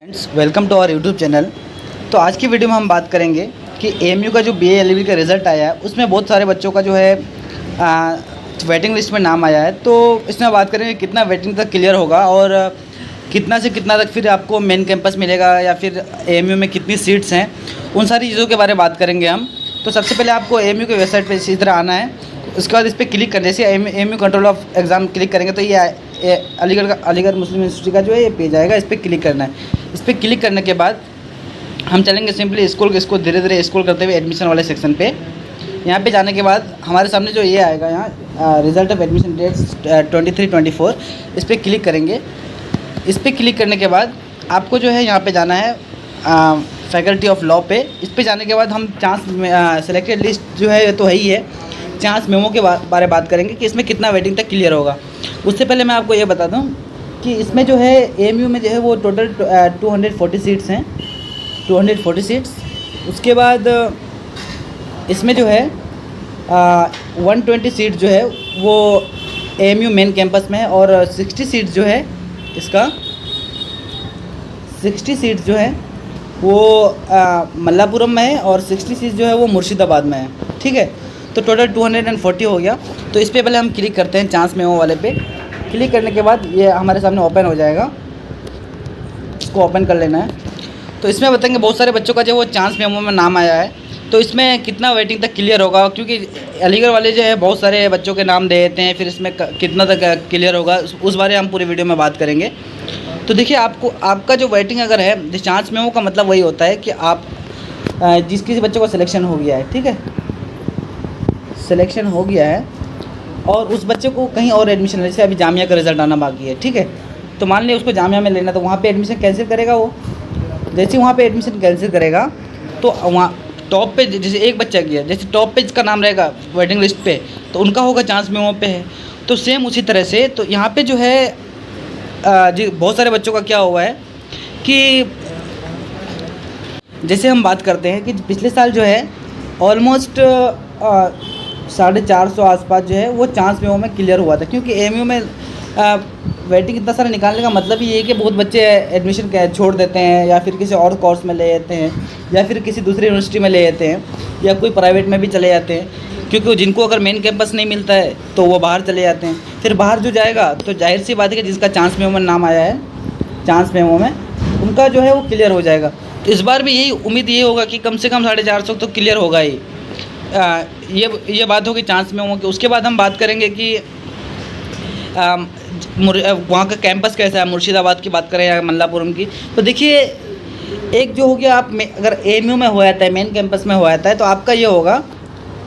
Friends, welcome to our YouTube channel. तो आज की वीडियो में हम बात करेंगे कि एएमयू का जो बीए एलएलबी का रिज़ल्ट आया है उसमें बहुत सारे बच्चों का जो है वेटिंग लिस्ट में नाम आया है। तो इसमें बात करेंगे कितना वेटिंग तक क्लियर होगा और कितना से कितना तक फिर आपको मेन कैंपस मिलेगा या फिर एएमयू में कितनी सीट्स हैं, उन सारी चीज़ों के बारे में बात करेंगे हम। तो सबसे पहले आपको एएमयू के वेबसाइट पर इसी तरह आना है। उसके बाद इस पर क्लिक करने से AMU control of exam click करेंगे तो ये अलीगढ़ मुस्लिम यूनिवर्सिटी का जो है ये पेज आएगा। इस पर क्लिक करना है। इस पर क्लिक करने के बाद हम चलेंगे सिंपली इसको धीरे धीरे स्क्रॉल करते हुए एडमिशन वाले सेक्शन पे। यहाँ पे जाने के बाद हमारे सामने जो ये आएगा यहाँ रिज़ल्ट ऑफ एडमिशन डेट्स 23-24, इस पर क्लिक करेंगे। इस पर क्लिक करने के बाद आपको जो है यहाँ पे जाना है फैकल्टी ऑफ लॉ पे। इस पे जाने के बाद हम चांस सेलेक्टेड लिस्ट जो है तो है ही है, चांस मेमो के बारे बात करेंगे कि इसमें कितना वेटिंग तक क्लियर होगा। उससे पहले मैं आपको ये बता दूँ कि इसमें जो है एएमयू में जो है वो टोटल 240 सीट्स हैं, 240 सीट्स। उसके बाद इसमें जो है 120 सीट जो है वो एएमयू मेन कैंपस में है और 60 सीट जो है इसका 60 सीट जो है वो मल्लापुरम में है और 60 सीट जो है वो मुर्शिदाबाद में है। ठीक है, तो टोटल 240 हो गया। तो इस पर पहले हम क्लिक करते हैं चांस मेमो वाले पे। क्लिक करने के बाद ये हमारे सामने ओपन हो जाएगा, इसको ओपन कर लेना है। तो इसमें बताएंगे बहुत सारे बच्चों का जो वो चांस मेमो में नाम आया है, तो इसमें कितना वेटिंग तक क्लियर होगा, क्योंकि अलीगढ़ वाले जो है बहुत सारे बच्चों के नाम दे देते हैं, फिर इसमें कितना तक क्लियर होगा उस बारे हम पूरी वीडियो में बात करेंगे। तो देखिए आपका जो वेटिंग अगर है, जो चांस मेमो का मतलब वही होता है कि आप जिस किसी बच्चों का सिलेक्शन हो गया है, ठीक है, सिलेक्शन हो गया है और उस बच्चे को कहीं और एडमिशन, जैसे अभी जामिया का रिज़ल्ट आना बाकी है, ठीक है, तो मान लिया उसको जामिया में लेना, तो वहाँ पे एडमिशन कैंसिल करेगा वो। जैसे वहाँ पे एडमिशन कैंसिल करेगा तो वहाँ टॉप पे जैसे एक बच्चा गया, जैसे टॉप पे जिसका नाम रहेगा वेटिंग लिस्ट पे, तो उनका होगा चांस मेमो पे है। तो सेम उसी तरह से तो यहाँ पे जो है जी बहुत सारे बच्चों का क्या हुआ है कि जैसे हम बात करते हैं कि पिछले साल जो है ऑलमोस्ट 450 आसपास जो है वो चांस मेमो में क्लियर हुआ था, क्योंकि एएमयू में वेटिंग इतना सारा निकालने का मतलब ये है कि बहुत बच्चे एडमिशन छोड़ देते हैं या फिर किसी और कोर्स में ले जाते हैं या फिर किसी दूसरी यूनिवर्सिटी में ले जाते हैं या कोई प्राइवेट में भी चले जाते हैं, क्योंकि जिनको अगर मेन कैंपस नहीं मिलता है तो वो बाहर चले जाते हैं। फिर बाहर जो जाएगा तो जाहिर सी बात है कि जिसका चांस मेमो में नाम आया है, चांस मेमो में उनका जो है वो क्लियर हो जाएगा। तो इस बार भी यही उम्मीद ये होगा कि कम से कम 450 तो क्लियर होगा ही। ये बात होगी चांस मेमो की। उसके बाद हम बात करेंगे कि वहाँ का कैंपस कैसा है, मुर्शिदाबाद की बात करें या मल्लापुरम की। तो देखिए एक जो हो गया, आप अगर एएमयू में हो जाता है, मेन कैंपस में हो जाता है, तो आपका ये होगा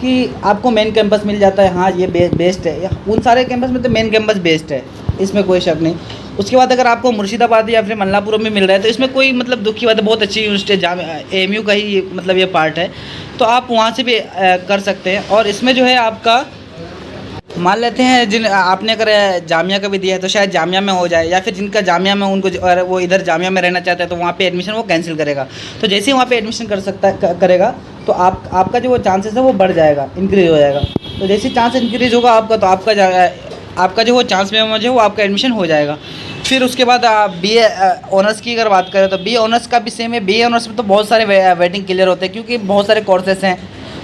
कि आपको मेन कैंपस मिल जाता है। हाँ, ये बेस्ट है, उन सारे कैंपस में तो मेन कैंपस बेस्ट है, इसमें कोई शक नहीं। उसके बाद अगर आपको मुर्शिदाबाद या फिर मल्लापुरम में मिल रहा है तो इसमें कोई मतलब दुख की बात है, बहुत अच्छी यूनिवर्सिटी है, एएमयू का ही मतलब ये पार्ट है, तो आप वहाँ से भी कर सकते हैं। और इसमें जो है आपका मान लेते हैं जिन आपने अगर जामिया का भी दिया है तो शायद जामिया में हो जाए, या फिर जिनका जामिया में उनको अगर वो इधर जामिया में रहना चाहता है तो वहाँ पे एडमिशन वो कैंसिल करेगा। तो जैसे ही वहाँ पे एडमिशन करेगा तो आपका जो वो चांसेस है वो बढ़ जाएगा, इंक्रीज़ हो जाएगा। तो जैसे चांस इंक्रीज़ होगा आपका, तो आपका जो वो चांस में जो है वो आपका एडमिशन हो जाएगा। फिर उसके बाद बीए ऑनर्स की अगर बात करें तो बीए ऑनर्स का भी सेम है। बीए ऑनर्स में तो बहुत सारे वेटिंग क्लियर होते हैं, क्योंकि बहुत सारे कोर्सेस हैं,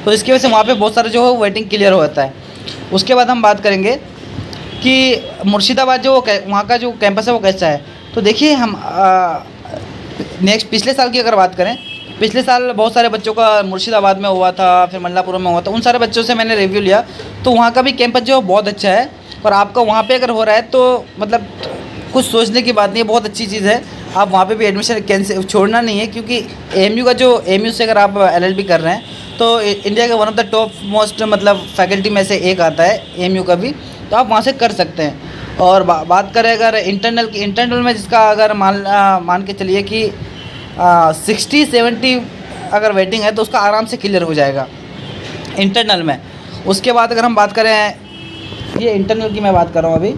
तो इसकी वजह से वहाँ पे बहुत सारे जो है वेटिंग क्लियर होता है। उसके बाद हम बात करेंगे कि मुर्शिदाबाद जो वहाँ का जो कैंपस है वो कैसा है। तो देखिए हम नेक्स्ट पिछले साल की अगर बात करें, पिछले साल बहुत सारे बच्चों का मुर्शिदाबाद में हुआ था, फिर मल्लापुरम में हुआ था। उन सारे बच्चों से मैंने रिव्यू लिया, तो वहाँ का भी कैंपस जो है बहुत अच्छा है। और आपका वहाँ पे अगर हो रहा है तो मतलब कुछ सोचने की बात नहीं है, बहुत अच्छी चीज़ है। आप वहाँ पे भी एडमिशन कैंसिल छोड़ना नहीं है, क्योंकि एएमयू का जो एएमयू से अगर आप एलएलबी कर रहे हैं तो इंडिया का one of the top most मतलब फैकल्टी में से एक आता है एएमयू का भी, तो आप वहाँ से कर सकते हैं। और बात करें अगर इंटरनल की, इंटरनल में जिसका अगर मान के चलिए कि 60-70 अगर वेटिंग है तो उसका आराम से क्लियर हो जाएगा इंटरनल में। उसके बाद अगर हम बात करें, ये इंटरनल की मैं बात कर रहा हूँ अभी,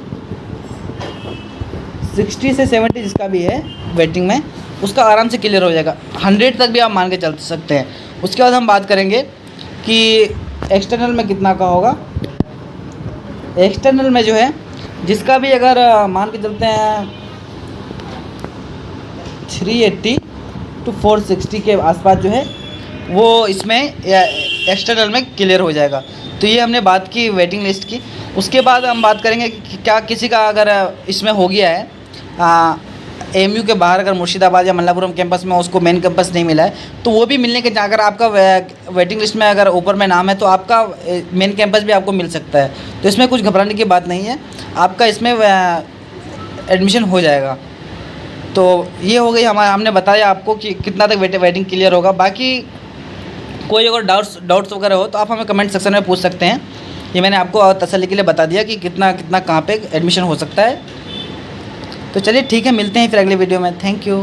60 से 70 जिसका भी है वेटिंग में उसका आराम से क्लियर हो जाएगा, 100 तक भी आप मान के चल सकते हैं। उसके बाद हम बात करेंगे कि एक्सटर्नल में कितना का होगा। एक्सटर्नल में जो है जिसका भी अगर मान के चलते हैं 380 to 460 के आसपास जो है वो इसमें एक्सटर्नल में क्लियर हो जाएगा। तो ये हमने बात की वेटिंग लिस्ट की। उसके बाद हम बात करेंगे कि क्या किसी का अगर इसमें हो गया है एमयू के बाहर, अगर मुर्शिदाबाद या मल्लापुरम कैंपस में उसको मेन कैंपस नहीं मिला है, तो वो भी मिलने के, अगर आपका वेटिंग लिस्ट में अगर ऊपर में नाम है तो आपका मेन कैंपस भी आपको मिल सकता है। तो इसमें कुछ घबराने की बात नहीं है, आपका इसमें एडमिशन हो जाएगा। तो ये हो गई हमने बताया आपको कि कितना तक वेटिंग क्लियर होगा। बाकी कोई अगर डाउट्स वगैरह हो तो आप हमें कमेंट सेक्शन में पूछ सकते हैं। ये मैंने आपको तसल्ली के लिए बता दिया कि कितना कहाँ पे एडमिशन हो सकता है। तो चलिए ठीक है, मिलते हैं फिर अगले वीडियो में। Thank you.